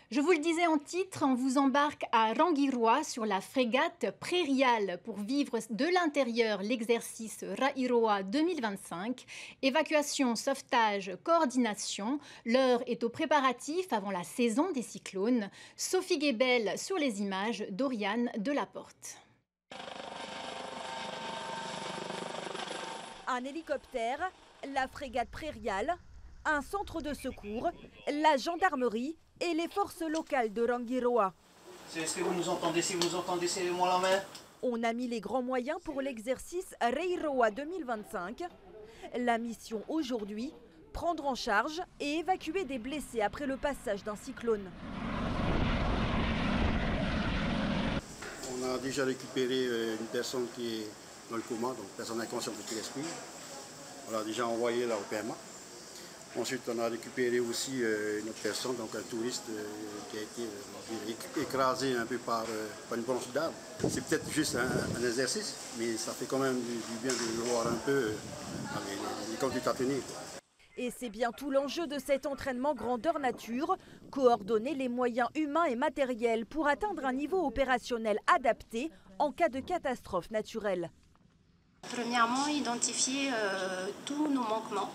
Je vous le disais en titre, on vous embarque à Rangiroa sur la frégate Prairial pour vivre de l'intérieur l'exercice Rairoa 2025. Évacuation, sauvetage, coordination. L'heure est aux préparatifs avant la saison des cyclones. Sophie Guébel sur les images d'Oriane Delaporte. Un hélicoptère, la frégate Prairial, un centre de secours, la gendarmerie et les forces locales de Rangiroa. Est-ce que vous nous entendez? Si vous nous entendez, serrez-moi la main. On a mis les grands moyens pour l'exercice Rairoa 2025. La mission aujourd'hui, prendre en charge et évacuer des blessés après le passage d'un cyclone. On a déjà récupéré une personne qui est dans le coma, donc personne inconsciente qui respire. On l'a déjà envoyé là au PMA. Ensuite, on a récupéré aussi une autre personne, donc un touriste qui a été écrasé un peu par une branche d'arbre. C'est peut-être juste un exercice, mais ça fait quand même du bien de voir un peu les conduites à tenir. Et c'est bien tout l'enjeu de cet entraînement grandeur nature, coordonner les moyens humains et matériels pour atteindre un niveau opérationnel adapté en cas de catastrophe naturelle. Premièrement, identifier tous nos manquements,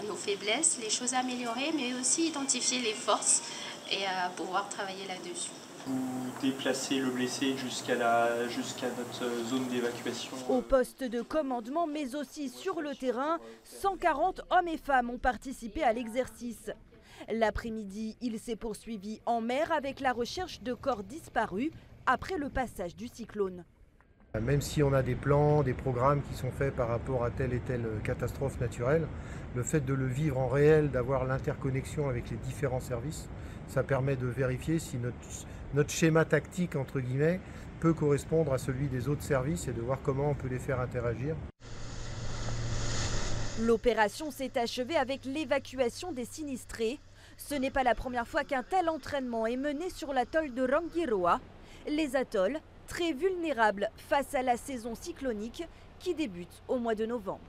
nos faiblesses, les choses à améliorer, mais aussi identifier les forces et pouvoir travailler là-dessus. Vous déplacez le blessé jusqu'à notre zone d'évacuation. Au poste de commandement, mais aussi sur le terrain, 140 hommes et femmes ont participé à l'exercice. L'après-midi, il s'est poursuivi en mer avec la recherche de corps disparus après le passage du cyclone. Même si on a des plans, des programmes qui sont faits par rapport à telle et telle catastrophe naturelle, le fait de le vivre en réel, d'avoir l'interconnexion avec les différents services, ça permet de vérifier si notre schéma tactique, entre guillemets, peut correspondre à celui des autres services et de voir comment on peut les faire interagir. L'opération s'est achevée avec l'évacuation des sinistrés. Ce n'est pas la première fois qu'un tel entraînement est mené sur l'atoll de Rangiroa. Les atolls, très vulnérables face à la saison cyclonique qui débute au mois de novembre.